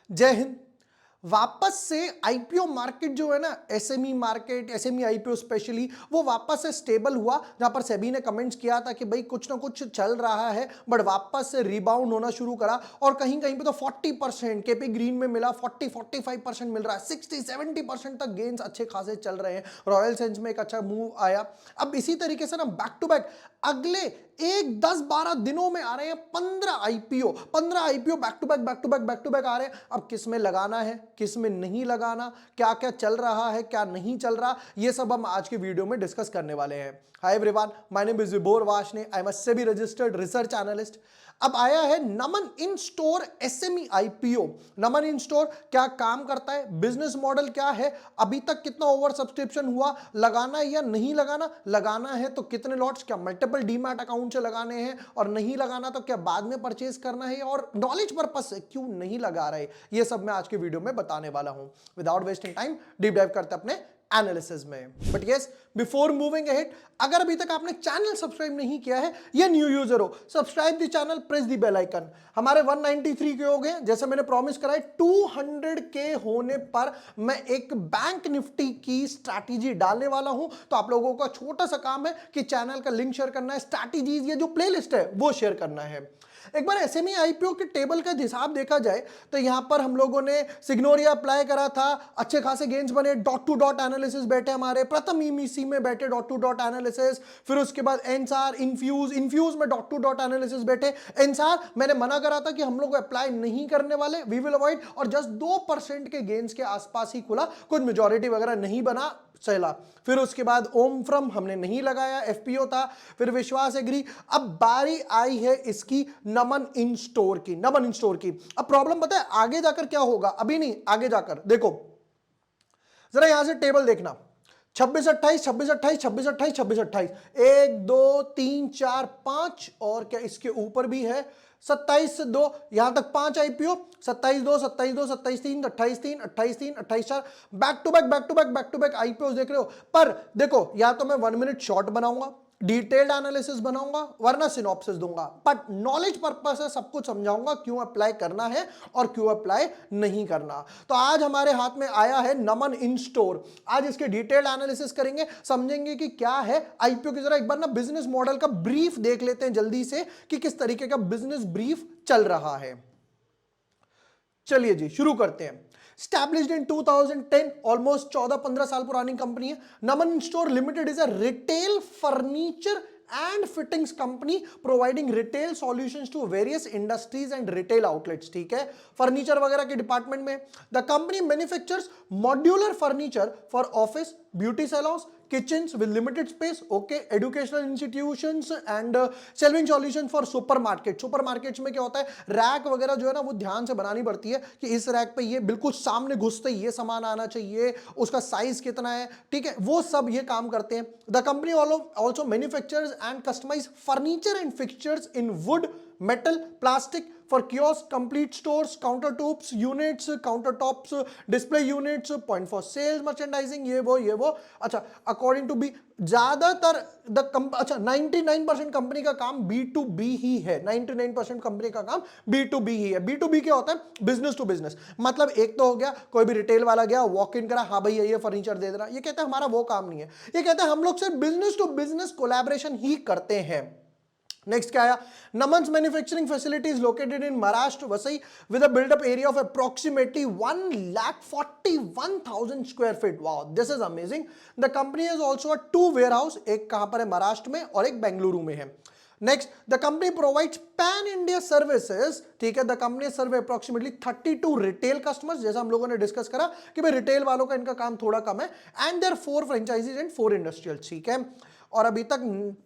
जय हिंद। वापस से आईपीओ मार्केट जो है ना, SME market, SME IPO specially, वो वापस से स्टेबल हुआ। जहां पर सेबी ने कमेंट्स किया था कि भाई कुछ ना कुछ चल रहा है, बट वापस से रिबाउंड होना शुरू करा। और कहीं कहीं पे तो 40% केपी ग्रीन में मिला, 40-45% मिल रहा है, 60-70% तक गेन्स अच्छे खासे चल रहे हैं। रॉयल सेंस में एक अच्छा मूव आया। अब इसी तरीके से ना बैक टू बैक अगले एक 10-12 दिनों में आ रहे हैं 15 आईपीओ बैक टू बैक आ रहे हैं। अब किस में लगाना है, किस में नहीं लगाना, क्या क्या चल रहा है, क्या नहीं चल रहा, ये सब हम आज की वीडियो में डिस्कस करने वाले हैं। Hi everyone, my name is Vibhor Washne, I am a SEBI registered research analyst. अब आया है Naman in store SME IPO. Naman in store क्या काम करता है, बिजनेस मॉडल क्या है, अभी तक कितना ओवर सब्सक्रिप्शन हुआ, लगाना है या नहीं लगाना, लगाना है तो कितने लॉट्स, क्या मल्टीपल डीमैट अकाउंट से लगाने हैं, और नहीं लगाना तो क्या बाद में परचेज करना है, और नॉलेज पर्पज से क्यों नहीं लगा रहे, ये सब मैं आज के वीडियो में बताने वाला हूं। Without wasting time deep dive करते अपने एनालिसिस में। But yes, before moving ahead, अगर अभी तक आपने चैनल सब्सक्राइब नहीं किया है या न्यू यूजर हो, subscribe the channel, press the bell icon. हमारे 193 के हो गए, जैसे मैंने प्रॉमिस करा है 200 के होने पर मैं एक बैंक निफ्टी की स्ट्रैटेजी डालने वाला हूं। तो आप लोगों का छोटा सा काम है कि चैनल का लिंक शेयर करना है, स्ट्रैटेजीज ये जो प्लेलिस्ट है वो शेयर करना है। एक बार एसएमई आईपीओ के टेबल का हिसाब देखा जाए तो यहां पर हम लोगों ने सिग्नोरिया अप्लाई करा था, अच्छे खासे गेन्स बने, डॉट टू डॉट एनालिसिस बैठे हमारे, प्रथम ईमीसी में बैठे डॉट टू डॉट एनालिसिस, फिर उसके बाद एनसार, इन्फ्यूज में डॉट टू डॉट एनालिसिस बैठे। एनसार मैंने मना करा था कि हम लोग अप्लाई नहीं करने वाले, वी विल अवॉइड, और जस्ट 2% के गेन्स के आसपास ही खुला, कुछ मेजॉरिटी वगैरह नहीं बना, चला। फिर उसके बाद ओम फ्रम हमने नहीं लगाया, एफपीओ था। फिर विश्वास एग्री। अब बारी आई है इसकी नमन इन स्टोर की, नमन इन स्टोर की। अब प्रॉब्लम पता है आगे जाकर क्या होगा, अभी नहीं, आगे जाकर देखो जरा, यहां से टेबल देखना, 26-28, 26-28, 26-28, 26-28, 1 2 3 4 5, और क्या इसके ऊपर भी है 27-2, यहां तक 5 IPO, 27-2, 27-2, 27-3, 28-3, 28-3, 28-4, back to back IPO देख रहे हो। पर देखो, या तो मैं 1 मिनट शॉर्ट बनाऊंगा, डिटेल्ड एनालिसिस बनाऊंगा, वरना सिनॉप्सिस दूंगा, बट नॉलेज पर्पस से सब कुछ समझाऊंगा क्यों अप्लाई करना है और क्यों अप्लाई नहीं करना। तो आज हमारे हाथ में आया है नमन इन स्टोर। आज इसके डिटेल्ड एनालिसिस करेंगे, समझेंगे कि क्या है आईपीओ की। जरा एक बार ना बिजनेस मॉडल का ब्रीफ देख लेते हैं जल्दी से कि किस तरीके का बिजनेस ब्रीफ चल रहा है। चलिए जी, शुरू करते हैं। Established in 2010, ऑलमोस्ट 14-15 साल पुरानी कंपनी है। Naman store limited is a retail furniture and fittings company providing retail solutions to various industries and retail outlets. ठीक है, फर्नीचर वगैरह के डिपार्टमेंट में। The company manufactures modular furniture for office, beauty salons, kitchens with limited space, okay, educational institutions and shelving solution for supermarket। Supermarkets में क्या होता है, rack वगैरह जो है ना वो ध्यान से बनानी पड़ती है कि इस रैक पे ये बिल्कुल सामने घुसते ये सामान आना चाहिए, उसका साइज कितना है, ठीक है, वो सब ये काम करते हैं। The company also manufactures and customize furniture and fixtures in wood, metal, plastic for kiosks, complete stores, countertops units, countertops, display units, point for sales, merchandising, ये वो। अच्छा, according to B, ज्यादातर अच्छा 99% कंपनी का काम B2B ही है। 99% company का काम B2B ही है। B2B क्या होता है, बिजनेस टू बिजनेस। मतलब एक तो हो गया, कोई भी रिटेल वाला गया, वॉक इन करा, हाँ भाई ये फर्नीचर दे देना, ये कहते हैं हमारा वो काम नहीं है। ये कहते हैं हम लोग सिर्फ बिजनेस टू बिजनेस कोलैबोरेशन ही करते हैं। नेक्स्ट क्या आया, Naman's manufacturing facility is located in Maharashtra Vasai with a built up area of approximately 1,41,000 square feet. Wow, this is amazing. The company is also a 2 warehouse, एक कहां पर है, महाराष्ट्र में, और एक बेंगलुरु में है। Next, the company provides pan India services. ठीक है, the company survey approximately 32 retail customers, जैसा हम लोगों ने डिस्कस करा कि भाई रिटेल वालों का इनका काम थोड़ा कम है, and there 4 franchises and 4 industrial. ठीक है, और अभी तक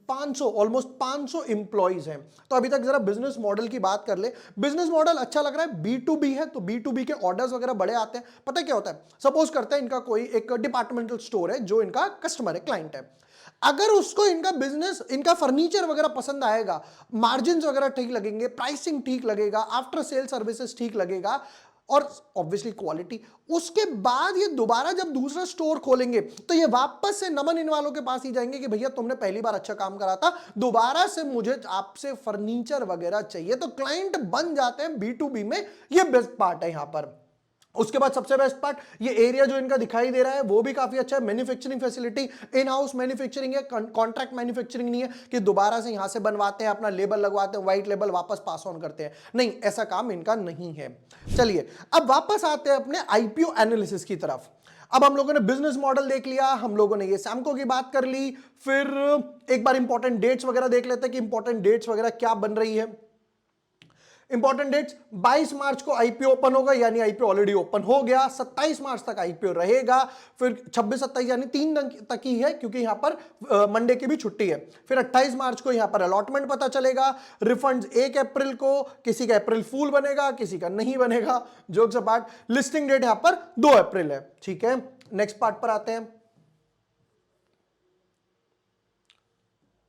500 ऑलमोस्ट 500 इंप्लॉइज हैं। तो अभी तक जरा बिजनेस मॉडल की बात कर ले। बिजनेस मॉडल अच्छा लग रहा है, B2B है, तो B2B के ऑर्डर्स वगैरह बड़े आते हैं। पता क्या होता है, सपोज करते हैं इनका कोई एक डिपार्टमेंटल स्टोर है जो इनका कस्टमर है, क्लाइंट है। अगर उसको इनका बिजनेस, इनका फर्नीचर वगैरह पसंद आएगा, मार्जिन वगैरह ठीक लगेंगे, प्राइसिंग ठीक लगेगा, आफ्टर सेल सर्विसेज ठीक लगेगा, और ऑब्वियसली क्वालिटी, उसके बाद ये दोबारा जब दूसरा स्टोर खोलेंगे तो ये वापस से नमन इन वालों के पास ही जाएंगे कि भैया तुमने पहली बार अच्छा काम करा था, दोबारा से मुझे आपसे फर्नीचर वगैरह चाहिए। तो क्लाइंट बन जाते हैं B2B में, ये बेस्ट पार्ट है यहां पर। उसके बाद सबसे बेस्ट पार्ट, ये एरिया जो इनका दिखाई दे रहा है वो भी काफी अच्छा है। Manufacturing facility, in house manufacturing है, कॉन्ट्रैक्ट मैन्युफैक्चरिंग नहीं है कि दोबारा से यहां से बनवाते हैं, अपना लेबल लगवाते हैं, व्हाइट लेबल वापस पास ऑन करते हैं, नहीं, ऐसा काम इनका नहीं है। चलिए अब वापस आते हैं अपने आईपीओ एनालिसिस की तरफ। अब हम लोगों ने बिजनेस मॉडल देख लिया, हम लोगों ने ये सैमको की बात कर ली, फिर एक बार इंपॉर्टेंट डेट्स वगैरह देख लेते हैं कि इंपॉर्टेंट डेट्स वगैरह क्या बन रही है। इंपॉर्टेंट डेट्स, 22 मार्च को आईपीओ ओपन होगा, यानी आईपीओ ऑलरेडी ओपन हो गया। 27 मार्च तक आईपीओ रहेगा, फिर 26 27 यानी 3 दिन तक ही है क्योंकि यहां पर मंडे की भी छुट्टी है। फिर 28 मार्च को यहां पर अलॉटमेंट पता चलेगा। रिफंड्स 1 अप्रैल को, किसी का अप्रैल फूल बनेगा, किसी का नहीं बनेगा, जोक्स अपार्ट। लिस्टिंग डेट यहां पर 2 अप्रैल है। ठीक है, नेक्स्ट पार्ट पर आते हैं,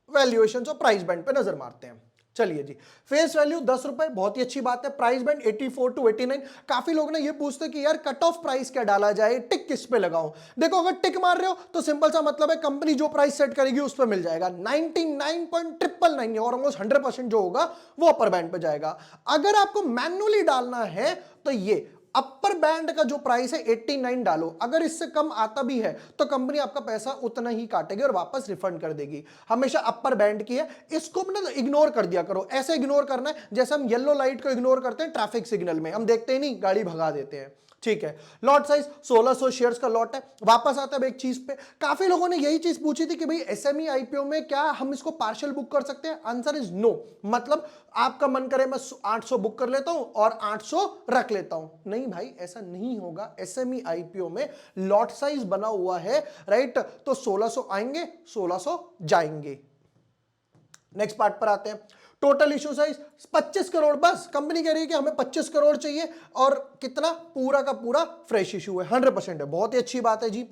वैल्यूएशन और प्राइस बैंड पे नजर मारते हैं। चलिए जी, फेस वैल्यू 10 रुपए, बहुत ही अच्छी बात है। Price band 84 to 89। काफी लोग ना ये पूछते हैं कि यार कट ऑफ प्राइस क्या डाला जाए, टिक किस पे लगाऊं। देखो अगर टिक मार रहे हो तो सिंपल सा मतलब है कंपनी जो प्राइस सेट करेगी उस पर मिल जाएगा। 99.999 और ऑलमोस्ट 100% जो होगा वो अपर बैंड पे जाएगा। अगर आपको मैन्युअली डालना है तो ये अपर बैंड का जो प्राइस है 89 डालो, अगर इससे कम आता भी है तो कंपनी आपका पैसा उतना ही काटेगी और वापस रिफंड कर देगी। हमेशा अपर बैंड की है, इसको ना इग्नोर कर दिया करो। ऐसे इग्नोर करना है जैसे हम येलो लाइट को इग्नोर करते हैं ट्रैफिक सिग्नल में, हम देखते ही नहीं, गाड़ी भगा देते हैं। ठीक है, लॉट साइज 1600 शेयर्स का लॉट है। वापस आता है एक चीज पे, काफी लोगों ने यही चीज पूछी थी कि भाई एसएमई आईपीओ में क्या हम इसको पार्शियल बुक कर सकते हैं। Answer is no. मतलब आपका मन करे मैं 800 बुक कर लेता हूं और 800 रख लेता हूं, नहीं भाई ऐसा नहीं होगा। एसएमई आईपीओ में लॉट साइज बना हुआ है, राइट, तो 1600 आएंगे, 1600 जाएंगे। नेक्स्ट पार्ट पर आते हैं, टोटल इशू साइज 25 करोड़। बस कंपनी कह रही है कि हमें 25 करोड़ चाहिए और कितना, पूरा का पूरा फ्रेश इशू है, 100% है, बहुत ही अच्छी बात है जी।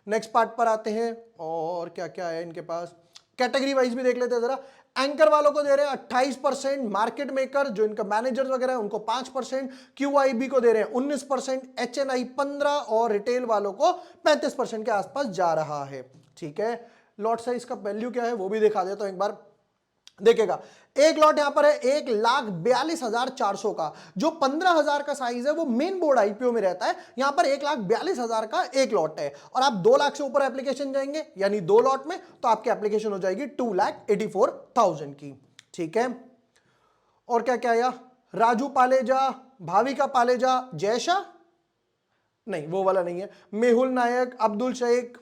नेक्स्ट पार्ट पर आते हैं, और क्या क्या है इनके पास, कैटेगरी वाइज भी देख लेते हैं जरा। एंकर वालों को दे रहे हैं 28%, मार्केट मेकर जो इनका मैनेजर वगैरह है उनको 5%, क्यूआईबी को दे रहे हैं 19%, एचएनआई 15% और रिटेल वालों को 35% के आसपास जा रहा है। ठीक है, लॉट साइज का वैल्यू क्या है वो भी दिखा देता हूं एक बार, देखेगा। एक लॉट यहां पर है 1,42,400 का, जो 15,000 का साइज है वो मेन बोर्ड आईपीओ में रहता है। यहां पर 1,42,000 का एक लॉट है और आप 2 लाख से ऊपर एप्लीकेशन जाएंगे यानी 2 लॉट में, तो आपकी एप्लीकेशन हो जाएगी 2,84,000 की। ठीक है, और क्या क्या आया, राजू पालेजा, भाविका पालेजा, जयशा, नहीं वो वाला नहीं है, मेहुल नायक, अब्दुल शेख,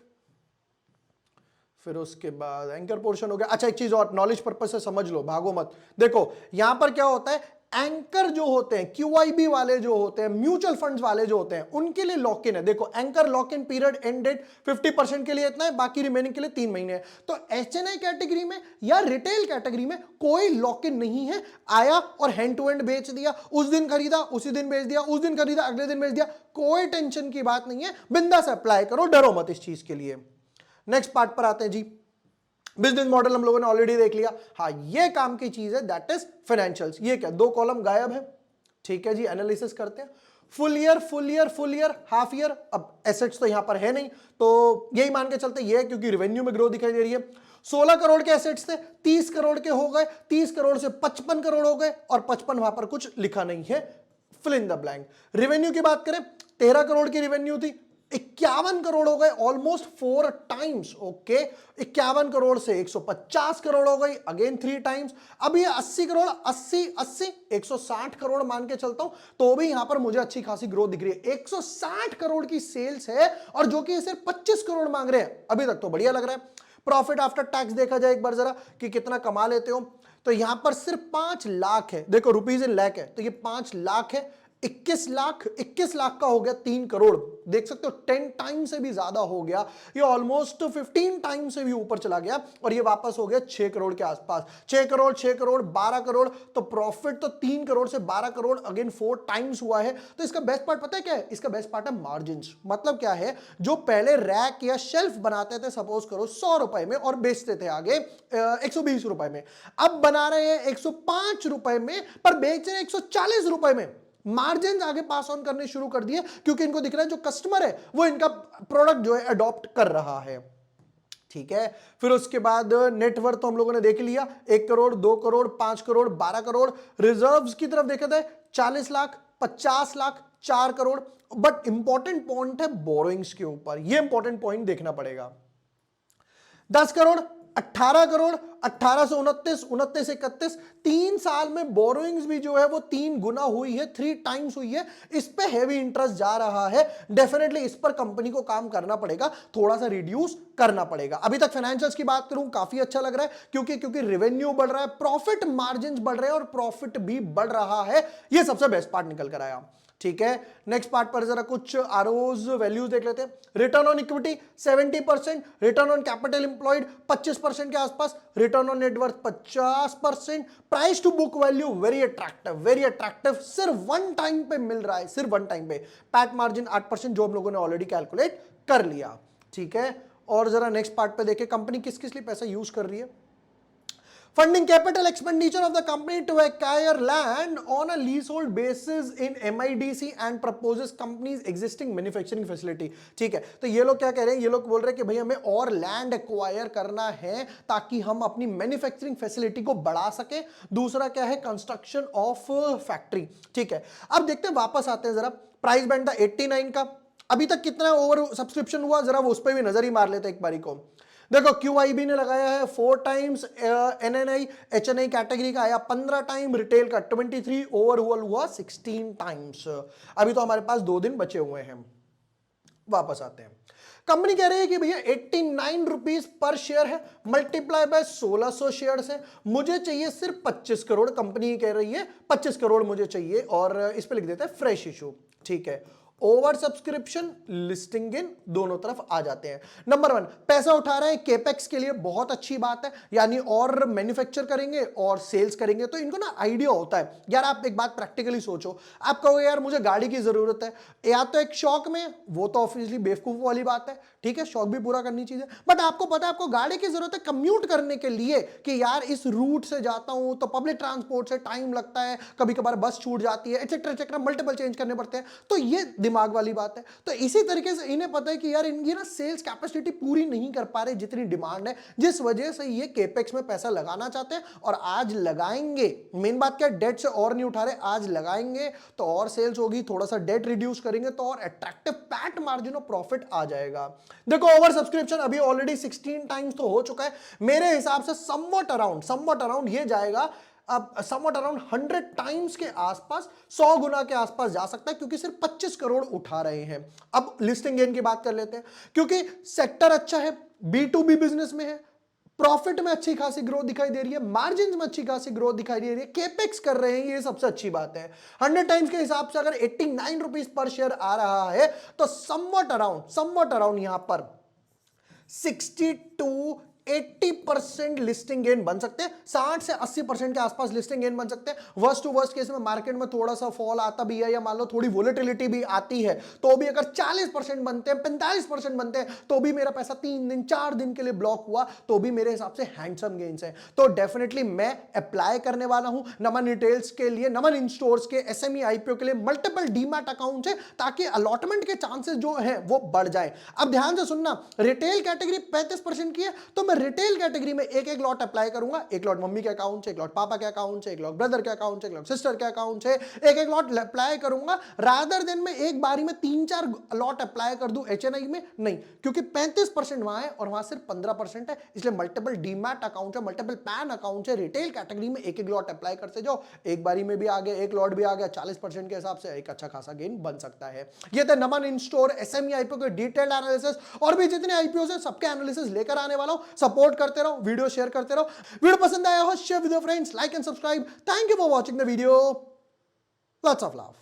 फिर उसके बाद एंकर पोर्शन हो गया। अच्छा एक चीज और नॉलेज पर्पस से समझ लो, भागो मत। देखो यहां पर क्या होता है, एंकर जो होते हैं, क्यूआईबी वाले जो होते हैं, म्यूचुअल फंड्स वाले जो होते हैं, उनके लिए लॉक इन है। देखो anchor lock in period end date 50% के लिए इतना है, बाकी रिमेनिंग के लिए 3 महीने है। तो एचएनआई कैटेगरी में या रिटेल कैटेगरी में कोई लॉक इन नहीं है। आया और हैंड टू हैंड बेच दिया, उस दिन खरीदा उसी दिन बेच दिया, उस दिन खरीदा अगले दिन बेच दिया, कोई टेंशन की बात नहीं है। बिंदास अप्लाई करो, डरो मत इस चीज के लिए। नेक्स्ट पार्ट पर आते हैं जी, बिजनेस मॉडल हम लोगों ने ऑलरेडी देख लिया। हाँ ये काम की चीज है, दैट इज फाइनेंशियल्स। ये क्या 2 कॉलम गायब है। ठीक है जी, एनालिसिस करते हैं। Full year, full year, full year, half year. अब एसेट्स तो यहां पर है नहीं तो यही मान के चलते ये है क्योंकि रेवेन्यू में ग्रोथ दिखाई दे रही है। 16 करोड़ के एसेट्स थे, 30 करोड़ के हो गए, 30 करोड़ से 55 करोड़ हो गए और 55 वहां पर कुछ लिखा नहीं है, fill in the blank. Revenue की बात करें, 13 करोड़ की रेवेन्यू थी, 51 करोड़ हो गए, ऑलमोस्ट 4 टाइम्स। ओके, 51 करोड़ से 150 करोड़ हो गई, अगेन 3 टाइम्स। अब ये 80 करोड़, 80 80 160 करोड़ मान के चलता हूं तो भी यहां पर मुझे अच्छी खासी ग्रोथ दिख रही है। 160 करोड़ की सेल्स है और जो कि सिर्फ 25 करोड़ मांग रहे हैं, अभी तक तो बढ़िया लग रहा है। प्रॉफिट आफ्टर टैक्स देखा जाए एक बार जरा कि कितना कमा लेते हो, तो यहां पर सिर्फ 5 लाख है। देखो रुपीज इन लाख है तो ये 5 लाख है, 21 लाख का हो गया 3 करोड़। देख सकते हो 10 टाइम से भी ज्यादा हो गया, ये ऑलमोस्ट 15 टाइम से भी ऊपर चला गया और ये वापस हो गया 6 करोड़ के आसपास। 6 करोड़ 6 करोड़ 12 करोड़, तो प्रॉफिट तो 3 करोड़ से 12 करोड़, अगेन 4 टाइम्स हुआ है। तो इसका बेस्ट पार्ट पता है क्या है, इसका बेस्ट पार्ट है मार्जिन। मतलब क्या है, जो पहले रैक या शेल्फ बनाते थे सपोज करो 100 रुपए में और बेचते थे आगे 120 रुपए में, अब बना रहे हैं 105 रुपए में पर बेच रहे हैं 140 रुपए में। मार्जिन आगे पास ऑन करने शुरू कर दिए क्योंकि इनको दिख रहा है जो कस्टमर है वो इनका प्रोडक्ट जो है अडॉप्ट कर रहा है। ठीक है, फिर उसके बाद नेटवर्थ तो हम लोगों ने देख लिया, 1 करोड़ 2 करोड़ 5 करोड़ 12 करोड़। रिजर्व्स की तरफ देखा जाए 40 lakh 50 lakh 4 crore. But important point है बोरोइंग्स के ऊपर, ये इंपॉर्टेंट पॉइंट देखना पड़ेगा। 10 करोड़, 18 करोड़, 18 से 29, 29 से 31, 3 साल में बोरोइंग्स भी जो है वो 3 गुना हुई है, 3 टाइम्स हुई है। इस पे हेवी इंटरेस्ट जा रहा है। डेफिनेटली इस पर कंपनी को काम करना पड़ेगा, थोड़ा सा रिड्यूस करना पड़ेगा। अभी तक फाइनेंशियल्स की बात करूं, काफी अच्छा लग रहा है, क्योंकि रेवेन्यू बढ़ रहा है, प्रॉफिट मार्जिन बढ़ रहे हैं और प्रॉफिट भी बढ़ रहा है। ये सबसे बेस्ट पार्ट निकल कर आया। ठीक है, नेक्स्ट पार्ट पर जरा कुछ आरओज वैल्यूज देख लेते हैं। Return on equity 70%, return on capital employed 25% के आसपास, return on net worth 50%, price to book value very attractive, सिर्फ वन टाइम पे मिल रहा है, सिर्फ वन टाइम पे। पैट मार्जिन 8%, जो हम लोगों ने ऑलरेडी कैलकुलेट कर लिया। ठीक है, और जरा नेक्स्ट पार्ट पे देखें, कंपनी किस किस लिए पैसा यूज कर रही है। Funding capital expenditure of the company to acquire land on a leasehold basis in MIDC and proposes company's existing manufacturing facility। ठीक है, तो ये लोग क्या कह रहे हैं, ये लोग बोल रहे हैं कि भाई हमें और लैंड एक्वायर करना है ताकि हम अपनी मैन्युफैक्चरिंग फैसिलिटी को बढ़ा सके। दूसरा क्या है, कंस्ट्रक्शन ऑफ फैक्ट्री। ठीक है, अब देखते हैं, वापस आते हैं जरा। प्राइस बैंड था 89 का, अभी तक कितना ओवर सब्सक्रिप्शन हुआ, जरा वो उस पर भी नजर ही मार लेते हैं एक बारी को। देखो QIB ने लगाया है 4 टाइम्स, NNI HNI कैटेगरी का आया 15 टाइम, रिटेल का 23, ओवरऑल हुआ 16 टाइम्स। अभी तो हमारे पास 2 दिन बचे हुए हैं। वापस आते हैं, कंपनी कह रही है कि भैया 89 रुपीज पर शेयर है, मल्टीप्लाई बाय 1600 शेयर है, मुझे चाहिए सिर्फ 25 करोड़। कंपनी कह रही है 25 करोड़ मुझे चाहिए, और इस पे लिख देते हैं फ्रेश इशू। ठीक है, ओवर सब्सक्रिप्शन, लिस्टिंग इन, दोनों तरफ आ जाते हैं। नंबर 1, पैसा उठा रहे हैं केपेक्स के लिए, बहुत अच्छी बात है, यानी और मैन्युफैक्चर करेंगे और सेल्स करेंगे तो इनको ना आइडिया होता है। यार आप एक बात प्रैक्टिकली सोचो, आप कहोगे यार मुझे गाड़ी की जरूरत है, या तो एक शौक में, वो तो ऑब्वियसली बेवकूफ वाली बात है, ठीक है, शौक भी पूरा करनी चाहिए, बट आपको पता है आपको गाड़ी की जरूरत है कम्यूट करने के लिए, कि यार इस रूट से जाता हूं तो पब्लिक ट्रांसपोर्ट से टाइम लगता है, कभी कभार बस छूट जाती है, एक्सेट्रा एक्सेट्रा, मल्टीपल चेंज करने पड़ते हैं, तो ये दिमाग वाली बात है। तो इसी तरीके से इन्हें पता है कि यार इनकी ना सेल्स कैपेसिटी पूरी नहीं कर पा रहे जितनी डिमांड है, जिस वजह से ये केपेक्स में पैसा लगाना चाहते हैं, और आज लगाएंगे। मेन बात क्या है, डेट से और नहीं उठा रहे, आज लगाएंगे तो और सेल्स होगी, थोड़ा सा डेट रिड्यूस करेंगे तो और अट्रैक्टिव पैट मार्जिन और प्रॉफिट आ जाएगा। देखो ओवर सब्सक्रिप्शन अभी ऑलरेडी 16 टाइम्स तो हो चुका है, मेरे हिसाब से समवट अराउंड ये जाएगा, अब समवट अराउंड 100 टाइम्स के आसपास, 100 गुना के आसपास जा सकता है, क्योंकि सिर्फ 25 करोड़ उठा रहे हैं। अब लिस्टिंग गेन की बात कर लेते हैं, क्योंकि सेक्टर अच्छा है, B2B बिजनेस में है, प्रॉफिट में अच्छी खासी ग्रोथ दिखाई दे रही है, मार्जिन में अच्छी खासी ग्रोथ दिखाई दे रही है, केपेक्स कर रहे हैं, ये सबसे अच्छी बात है। 100 टाइम्स के हिसाब से अगर 89 रुपीज पर शेयर आ रहा है तो समवट अराउंड यहां पर 60 to 80% लिस्टिंग गेन बन सकते हैं, 60 से 80% के आसपास लिस्टिंग गेन बन सकते हैं। वर्स्ट टू वर्स्ट केस में मार्केट में थोड़ा सा फॉल आता भी है, या मान लो थोड़ी वोलेटिलिटी भी आती है, तो भी अगर 40% बनते हैं, 45% बनते हैं, तो भी मेरा पैसा 3 दिन 4 दिन के लिए ब्लॉक हुआ, तो भी मेरे हिसाब से हैंडसम गेन्स है। तो डेफिनेटली मैं अप्लाई करने वाला हूं नमन रिटेल्स के लिए, नमन इन स्टोर्स के SME IPO के लिए मल्टीपल डीमैट अकाउंट है, ताकि अलॉटमेंट के चांसेस जो है वो बढ़ जाए। अब ध्यान से सुनना, रिटेल कैटेगरी 35% की है, तो मैं रिटेल कैटेगरी में एक एक लॉट अप्लाई करूंगा, एक लॉट मम्मी के अकाउंट से, एक लॉट पापा के अकाउंट से, एक लॉट ब्रदर के अकाउंट से, एक लॉट सिस्टर के अकाउंट से, एक एक लॉट अप्लाई करूंगा, रादर देन में एक बारी में 3-4 लॉट अप्लाई कर दूं HNI में, नहीं, क्योंकि 35% वहां है और वहां सिर्फ 15% है, इसलिए मल्टीपल डीमैट अकाउंट है, मल्टीपल पैन अकाउंट है, रिटेल कैटेगरी में एक एक लॉट अप्लाई करते जाओ, एक बारी में भी आ गया, एक लॉट भी आ गया, 40% के हिसाब से एक अच्छा खासा गेन बन सकता है। ये थे नमन इन स्टोर SME IPO के डिटेल्ड एनालिसिस, और भी जितने IPOs हैं सबके एनालिसिस लेकर आने वाला हूं। सपोर्ट करते रहो, वीडियो शेयर करते रहो, वीडियो पसंद आया हो share with your friends, like and subscribe. Thank you for watching the video, lots of love.